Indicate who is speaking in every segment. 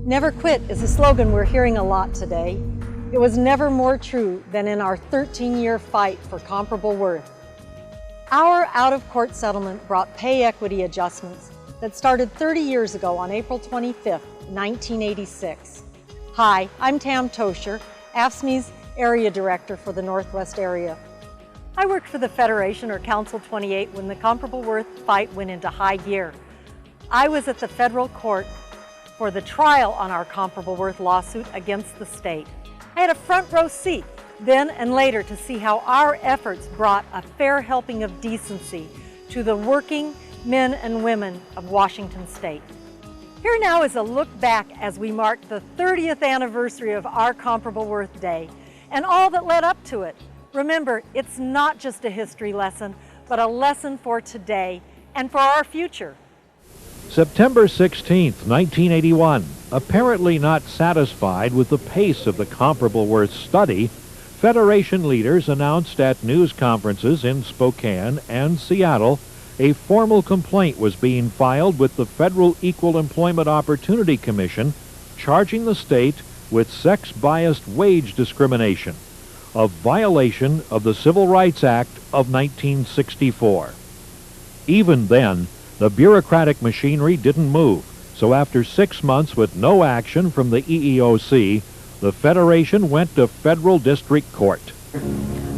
Speaker 1: Never quit is a slogan we're hearing a lot today. It was never more true than in our 13-year fight for comparable worth. Our out-of-court settlement brought pay equity adjustments that started 30 years ago on April 25, 1986. Hi, I'm Tam Tosher, AFSCME's Area Director for the Northwest area. I worked for the Federation, or Council 28, when the comparable worth fight went into high gear. I was at the federal court for the trial on our comparable worth lawsuit against the state. I had a front row seat then and later to see how our efforts brought a fair helping of decency to the working men and women of Washington State. Here now is a look back as we mark the 30th anniversary of our Comparable Worth Day and all that led up to it. Remember, it's not just a history lesson, but a lesson for today and for our future.
Speaker 2: September 16, 1981. Apparently not satisfied with the pace of the comparable worth study, Federation leaders announced at news conferences in Spokane and Seattle a formal complaint was being filed with the Federal Equal Employment Opportunity Commission, charging the state with sex-biased wage discrimination, a violation of the Civil Rights Act of 1964. Even then, the bureaucratic machinery didn't move, so after 6 months with no action from the EEOC, the Federation went to federal district court.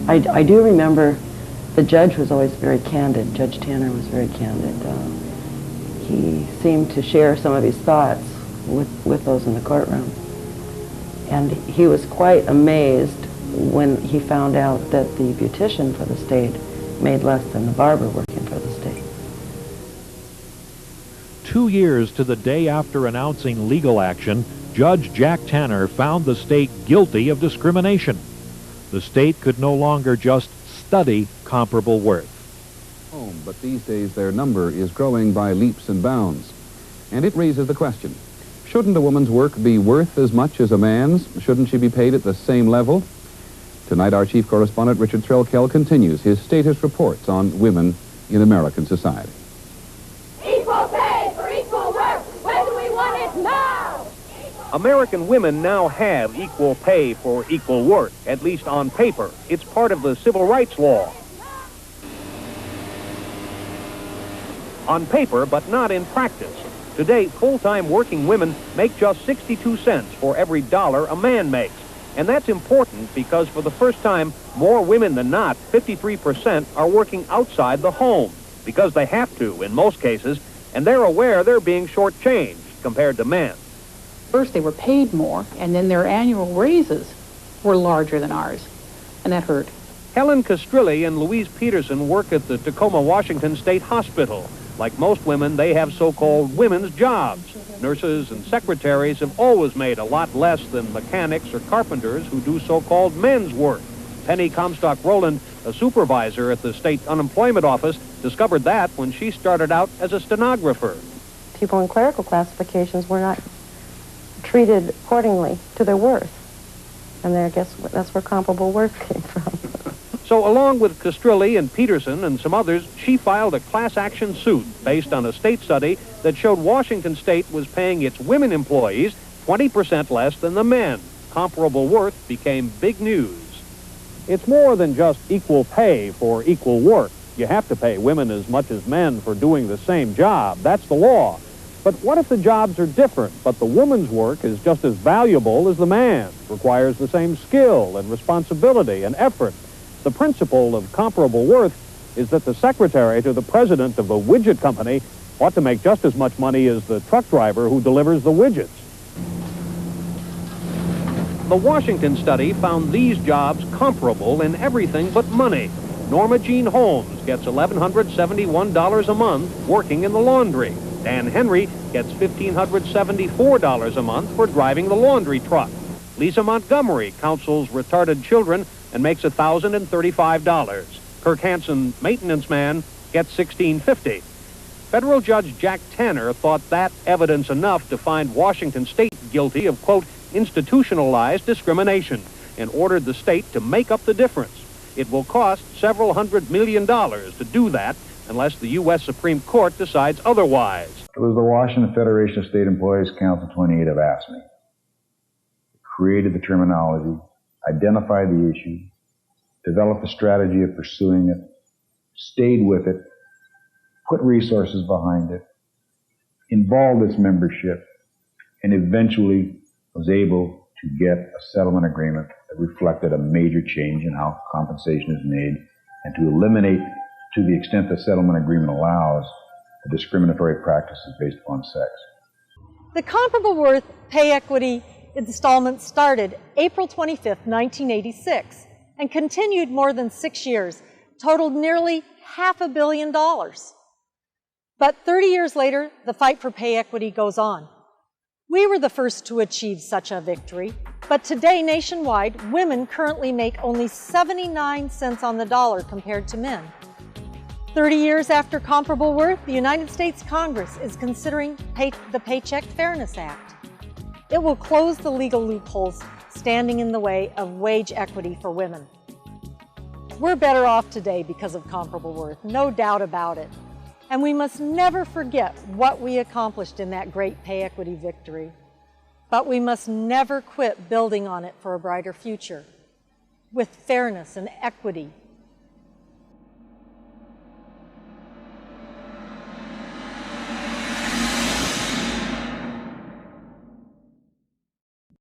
Speaker 3: I do remember the judge was always very candid. Judge Tanner was very candid. He seemed to share some of his thoughts with those in the courtroom. And he was quite amazed when he found out that the beautician for the state made less than the barber working for the state.
Speaker 2: 2 years to the day after announcing legal action, Judge Jack Tanner found the state guilty of discrimination. The state could no longer just study comparable worth.
Speaker 4: But these days their number is growing by leaps and bounds. And it raises the question, shouldn't a woman's work be worth as much as a man's? Shouldn't she be paid at the same level? Tonight, our chief correspondent, Richard Threlkell, continues his status reports on women in American society.
Speaker 5: Equal pay for equal work. When do we want it now?
Speaker 6: American women now have equal pay for equal work, at least on paper. It's part of the civil rights law. On paper, but not in practice. Today, full-time working women make just 62 cents for every dollar a man makes. And that's important because for the first time, more women than not, 53%, are working outside the home because they have to in most cases, and they're aware they're being shortchanged compared to men.
Speaker 7: First, they were paid more, and then their annual raises were larger than ours, and that hurt.
Speaker 6: Helen Castrilli and Louise Peterson work at the Tacoma, Washington State Hospital. Like most women, they have so-called women's jobs. Nurses and secretaries have always made a lot less than mechanics or carpenters who do so-called men's work. Penny Comstock Rowland, a supervisor at the state unemployment office, discovered that when she started out as a stenographer.
Speaker 3: People in clerical classifications were not treated accordingly to their worth. And I guess that's where comparable worth came from.
Speaker 6: So along with Castrilli and Peterson and some others, she filed a class action suit based on a state study that showed Washington State was paying its women employees 20% less than the men. Comparable worth became big news. It's more than just equal pay for equal work. You have to pay women as much as men for doing the same job. That's the law. But what if the jobs are different, but the woman's work is just as valuable as the man's, requires the same skill and responsibility and effort? The principle of comparable worth is that the secretary to the president of a widget company ought to make just as much money as the truck driver who delivers the widgets. The Washington study found these jobs comparable in everything but money. Norma Jean Holmes gets $1,171 a month working in the laundry. Dan Henry gets $1,574 a month for driving the laundry truck. Lisa Montgomery counsels retarded children and makes $1,035. Kirk Hansen, maintenance man, gets $1,650. Federal Judge Jack Tanner thought that evidence enough to find Washington State guilty of, quote, institutionalized discrimination and ordered the state to make up the difference. It will cost several $100 million to do that, unless the U.S. Supreme Court decides otherwise.
Speaker 8: It was the Washington Federation of State Employees Council 28 of AFSCME. Created the terminology, identified the issue, developed a strategy of pursuing it, stayed with it, put resources behind it, involved its membership, and eventually was able to get a settlement agreement that reflected a major change in how compensation is made and to eliminate, to the extent the settlement agreement allows, the discriminatory practices based upon sex.
Speaker 1: The comparable worth pay equity installment started April 25, 1986, and continued more than 6 years, totaled nearly $500 million. But 30 years later, the fight for pay equity goes on. We were the first to achieve such a victory, but today nationwide, women currently make only 79 cents on the dollar compared to men. 30 years after comparable worth, the United States Congress is considering the Paycheck Fairness Act. It will close the legal loopholes standing in the way of wage equity for women. We're better off today because of comparable worth, no doubt about it. And we must never forget what we accomplished in that great pay equity victory. But we must never quit building on it for a brighter future. With fairness and equity